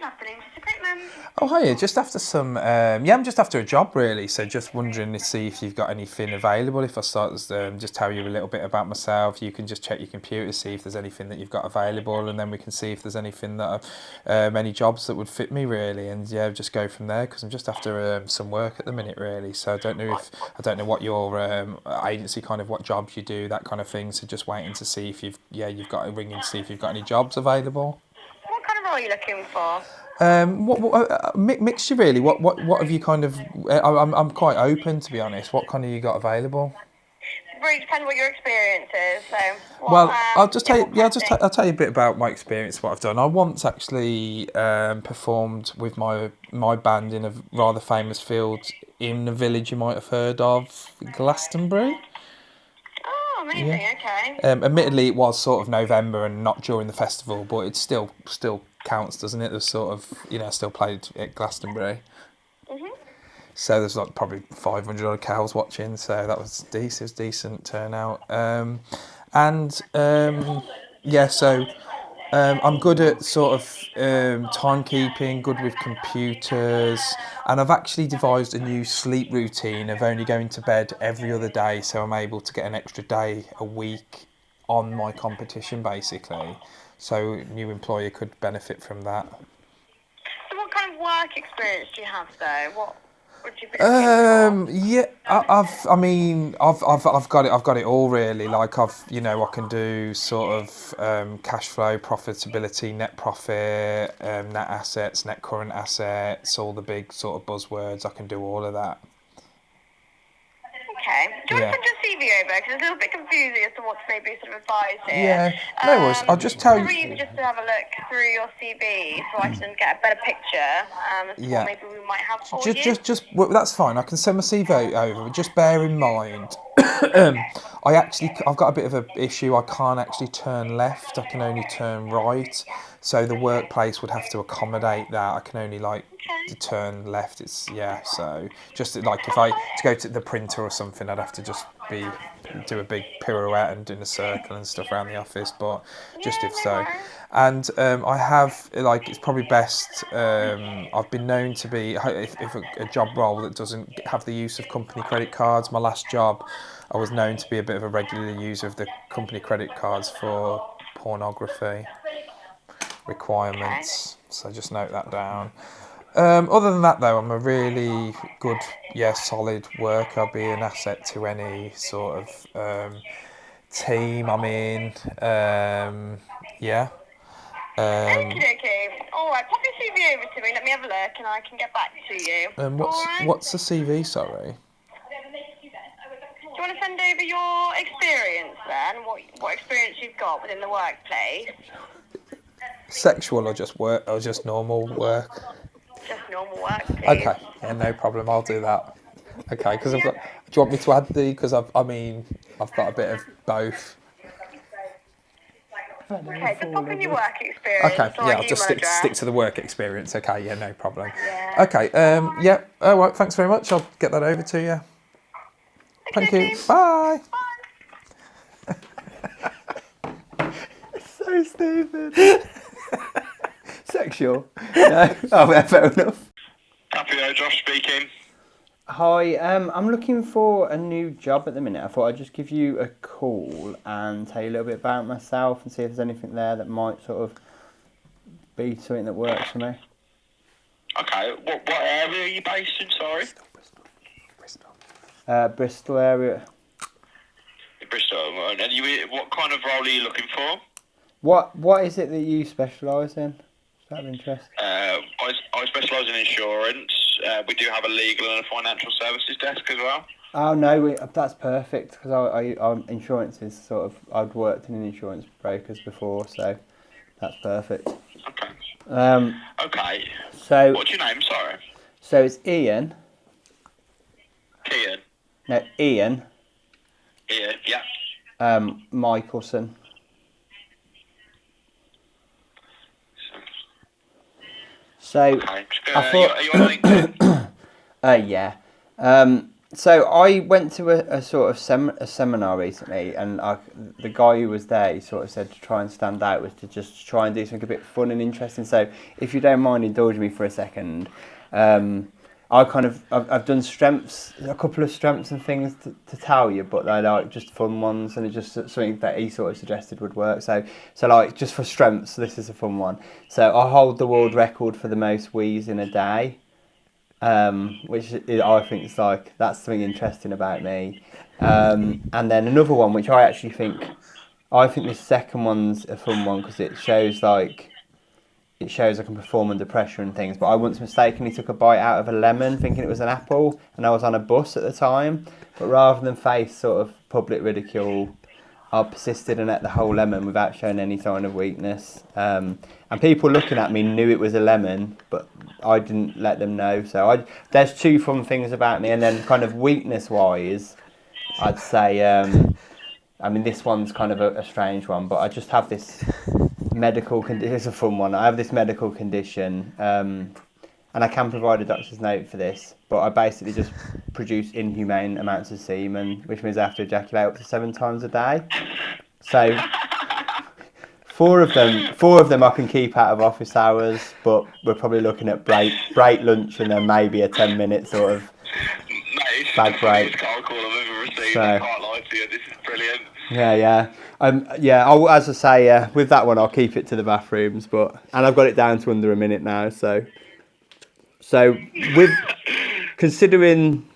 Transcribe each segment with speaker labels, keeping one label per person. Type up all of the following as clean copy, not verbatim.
Speaker 1: Good afternoon, just a quick moment.
Speaker 2: Oh, hiya. Just after some, I'm just after a job really. So just wondering to see if you've got anything available. If I start, just tell you a little bit about myself, you can just check your computer, see if there's anything that you've got available, and then we can see if there's anything that, any jobs that would fit me really, and yeah, just go from there. Because I'm just after some work at the minute really. So I don't know what your agency kind of what jobs you do, that kind of thing. So just waiting to see if you've got a ring and see if you've got any jobs available.
Speaker 1: What kind of role are you looking for?
Speaker 2: Mixture really. What have you kind of? I'm quite open to be honest. What kind of you got available?
Speaker 1: It really depends what your experience is. So,
Speaker 2: Well, I'll just tell you.
Speaker 1: what
Speaker 2: Yeah,
Speaker 1: kind of thing?
Speaker 2: I'll tell you a bit about my experience. What I've done. I once actually performed with my band in a rather famous field in a village you might have heard of, Glastonbury.
Speaker 1: Oh,
Speaker 2: Yeah.
Speaker 1: amazing. Okay.
Speaker 2: Admittedly, it was sort of November and not during the festival, but it still counts, doesn't it? There's sort of still played at Glastonbury.
Speaker 1: Mhm.
Speaker 2: So there's like probably 500 odd cows watching, so that was decent. It was decent turnout. And yeah, so I'm good at sort of timekeeping, good with computers, and I've actually devised a new sleep routine of only going to bed every other day, so I'm able to get an extra day a week on my competition, basically. So a new employer could benefit from that.
Speaker 1: So, what kind of work experience do you have, though? What would you be looking for?
Speaker 2: Yeah, I've got it. I've got it all really. Like I can do sort of cash flow, profitability, net profit, net assets, net current assets, all the big sort of buzzwords. I can do all of that.
Speaker 1: Okay. Do you want
Speaker 2: Yeah.
Speaker 1: to send your CV over? Because it's a little bit confusing as to what to maybe sort of advise here.
Speaker 2: Yeah, no worries. I'll just tell you.
Speaker 1: Probably easy just to have a look through your CV so I can get a better picture as to what
Speaker 2: Yeah.
Speaker 1: maybe we might have for
Speaker 2: Just,
Speaker 1: you.
Speaker 2: well, that's fine. I can send my CV over. But just bear in mind, I've got a bit of an issue. I can't actually turn left. I can only turn right. So the workplace would have to accommodate that. I can only to
Speaker 1: Okay.
Speaker 2: turn left. So just like if I to go to the printer or something, I'd have to just do a big pirouette and in a circle and stuff around the office. But just
Speaker 1: Yeah,
Speaker 2: if
Speaker 1: no
Speaker 2: so.
Speaker 1: worries.
Speaker 2: And I have it's probably best. I've been known to be if a job role that doesn't have the use of company credit cards. My last job, I was known to be a bit of a regular user of the company credit cards for pornography
Speaker 1: Okay.
Speaker 2: requirements. So just note that down. Other than that, though, I'm a really good, solid worker. I'll be an asset to any sort of team I'm in. Yeah. Um,
Speaker 1: Okie dokie. Alright, pop your CV over to me, let me have a look and I can get back to you. Alright?
Speaker 2: what's the CV? Sorry.
Speaker 1: Do you want to send over your experience then? What experience you've got within the workplace?
Speaker 2: Sexual or just work or just normal work?
Speaker 1: Just normal work, please.
Speaker 2: Okay, yeah, no problem. I'll do that. Okay, because I've
Speaker 1: Yeah.
Speaker 2: got. Do you want me to add the? Because I've got a bit of both.
Speaker 1: Okay, just pop in your work experience
Speaker 2: Okay,
Speaker 1: or
Speaker 2: yeah, I'll just
Speaker 1: email
Speaker 2: stick
Speaker 1: address.
Speaker 2: to the work experience. Okay, yeah, no problem.
Speaker 1: Yeah.
Speaker 2: Okay,
Speaker 1: Alright.
Speaker 2: yeah. All right, thanks very much. I'll get that over to you.
Speaker 1: Okie
Speaker 2: Thank you.
Speaker 1: dokie.
Speaker 2: Bye.
Speaker 1: Bye.
Speaker 2: So stupid. Sexual? No. Oh, yeah, fair enough.
Speaker 3: Happy Hour, Josh speaking.
Speaker 4: Hi, I'm looking for a new job at the minute. I thought I'd just give you a call and tell you a little bit about myself and see if there's anything there that might sort of be something that works for me.
Speaker 3: Okay, what area are you based in, sorry?
Speaker 2: Bristol.
Speaker 4: Bristol area.
Speaker 3: Bristol. And what kind of role are you looking for?
Speaker 4: What is it that you specialise in? Is that of interest?
Speaker 3: I specialise in insurance. We do have a legal and a financial services desk as well.
Speaker 4: Oh no, that's perfect because I insurance is sort of I'd worked in insurance brokers before, so that's perfect.
Speaker 3: Okay. Okay.
Speaker 4: So
Speaker 3: What's your name, sorry?
Speaker 4: so it's Ian.
Speaker 3: Kian.
Speaker 4: No, Ian.
Speaker 3: Ian, yeah.
Speaker 4: Michelson. So
Speaker 3: Okay.
Speaker 4: I thought,
Speaker 3: are you on LinkedIn?
Speaker 4: yeah. So I went to a sort of a seminar recently, and the guy who was there, he sort of said to try and stand out was to just try and do something a bit fun and interesting. So if you don't mind indulging me for a second, I've done strengths, a couple of strengths and things to tell you, but they're like just fun ones, and it's just something that he sort of suggested would work. So like just for strengths, this is a fun one. So I hold the world record for the most wheeze in a day. Which I think is like, that's something interesting about me. And then another one, which I think the second one's a fun one because it shows I can perform under pressure and things. But I once mistakenly took a bite out of a lemon thinking it was an apple, and I was on a bus at the time. But rather than face sort of public ridicule, I persisted and ate the whole lemon without showing any sign of weakness. And people looking at me knew it was a lemon, but I didn't let them know. So there's two fun things about me. And then kind of weakness-wise, I'd say, this one's kind of a strange one, but I just have this medical condition. It's a fun one. I have this medical condition, and I can provide a doctor's note for this, but I basically just produce inhumane amounts of semen, which means I have to ejaculate up to 7 times a day. So four of them I can keep out of office hours, but we're probably looking at break lunch, and then maybe a 10-minute sort of bag break. So,
Speaker 3: I can't lie to you. This is brilliant.
Speaker 4: Yeah. As I say, with that one, I'll keep it to the bathrooms, and I've got it down to under a minute now. So with considering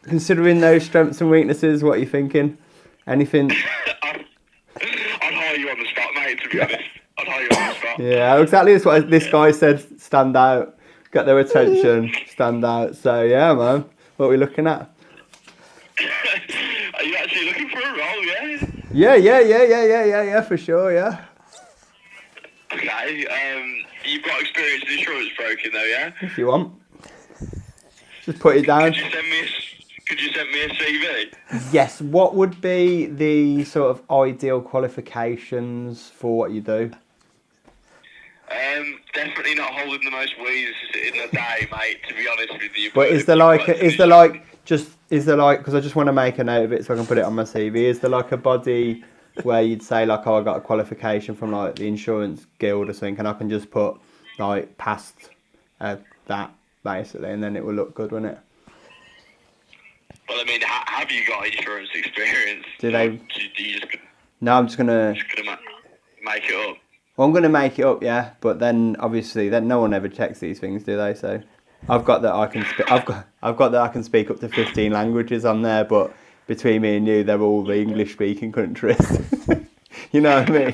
Speaker 4: those strengths and weaknesses, what are you thinking? Anything?
Speaker 3: I'd hire you on the spot, mate. To be honest, I'd hire you on the spot.
Speaker 4: Yeah, exactly. That's what this guy said. Stand out, get their attention, stand out. So yeah, man. What are we looking at?
Speaker 3: Are you actually looking for a role? Yeah.
Speaker 4: Yeah, for sure. Yeah.
Speaker 3: Okay. You've got experience in insurance broking, though, yeah?
Speaker 4: If you want, just put it down.
Speaker 3: Could you send me a CV?
Speaker 4: Yes. What would be the sort of ideal qualifications for what you do?
Speaker 3: Definitely not holding the most wheeze in a day, mate. To be honest with you.
Speaker 4: But is there like, because I just want to make a note of it so I can put it on my CV. Is there like a body where you'd say like, oh, I got a qualification from like the insurance guild or something, and I can just put like past that basically, and then it will look good, won't it?
Speaker 3: Well, I mean, have you got insurance experience?
Speaker 4: Do they?
Speaker 3: Do you just?
Speaker 4: No, I'm just gonna
Speaker 3: make it up.
Speaker 4: Well, I'm gonna make it up, yeah. But then obviously, then no one ever checks these things, do they? So, I've got that I can. I've got that I can speak up to 15 languages on there. But between me and you, they're all the English-speaking countries. You know what I mean?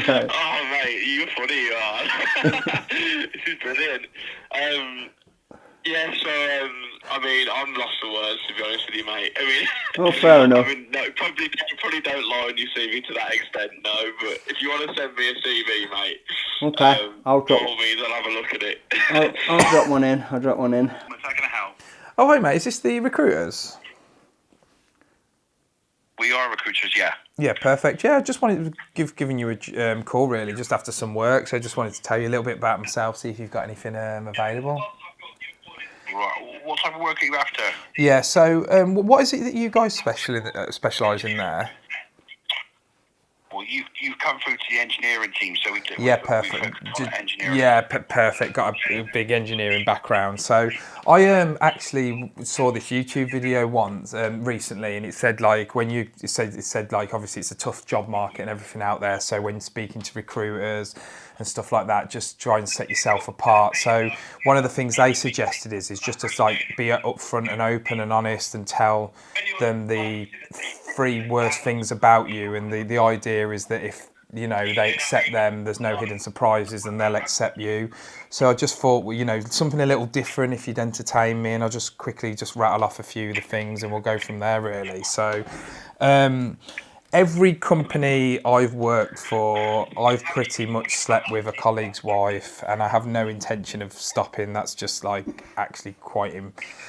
Speaker 4: So.
Speaker 3: Oh, mate, you're funny, you are. This is brilliant. Yeah, so, I'm lost for words, to be honest with you, mate.
Speaker 4: Well, fair enough.
Speaker 3: No, probably don't lie on your CV to that extent, no, but if you want to send me a CV, mate,
Speaker 4: okay, I'll drop.
Speaker 3: By all means, I'll have a look at it.
Speaker 4: I'll drop one in.
Speaker 3: How can I help?
Speaker 2: Oh, hi, mate. Is this the recruiters?
Speaker 3: We are recruiters, yeah.
Speaker 2: Yeah, perfect. Yeah, I just wanted to giving you a call, really, just after some work. So I just wanted to tell you a little bit about myself, see if you've got anything available.
Speaker 3: Right. What type of work are you after?
Speaker 2: Yeah, so what is it that you guys specialise in there?
Speaker 3: Well, you've come through to the engineering team, so we do.
Speaker 2: Yeah, perfect.
Speaker 3: Engineering.
Speaker 2: Yeah, perfect. Got a big engineering background. So I actually saw this YouTube video once recently, and it said like it said like obviously it's a tough job market and everything out there. So when speaking to recruiters and stuff like that, just try and set yourself apart. So one of the things they suggested is just to like be upfront and open and honest and tell them the 3 worst things about you, and the idea is that if they accept them, there's no hidden surprises and they'll accept you. So I just thought, well, something a little different if you'd entertain me, and I'll just quickly rattle off a few of the things and we'll go from there really. So every company I've worked for, I've pretty much slept with a colleague's wife, and I have no intention of stopping. That's just like actually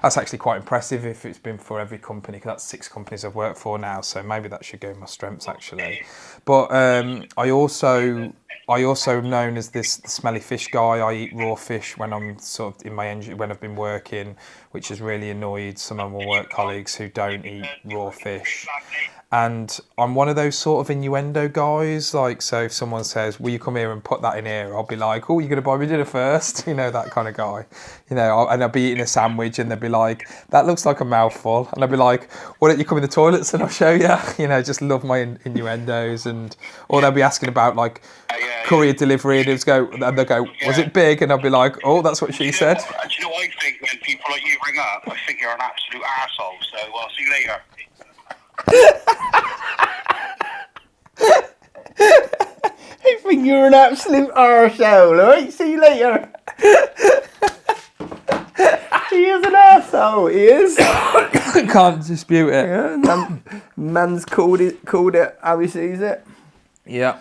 Speaker 2: that's actually quite impressive if it's been for every company, because that's 6 companies I've worked for now. So maybe that should go in my strengths actually. But I also am known as this smelly fish guy. I eat raw fish when I'm sort of in my engine when I've been working, which has really annoyed some of my work colleagues who don't eat raw fish. And I'm one of those sort of innuendo guys. Like, so if someone says, "Will you come here and put that in here?" I'll be like, "Oh, you're gonna buy me dinner first?" You know, that kind of guy. You know, and I'll be eating a sandwich, and they'll be like, "That looks like a mouthful," and I'll be like, "Why don't you come in the toilets and I'll show you?" You know, just love my innuendos, or they'll be asking about like courier delivery, and they'll go, "Was it big?" And I'll be like, "Oh, that's what she said."
Speaker 3: Do you know what I think when people like you ring up? I think you're an absolute arsehole. So I'll see you later.
Speaker 4: I think you're an absolute arsehole, alright? See you later. He is an arsehole, he is.
Speaker 2: Can't dispute it.
Speaker 4: Yeah, man's called it how he sees it.
Speaker 2: Yeah.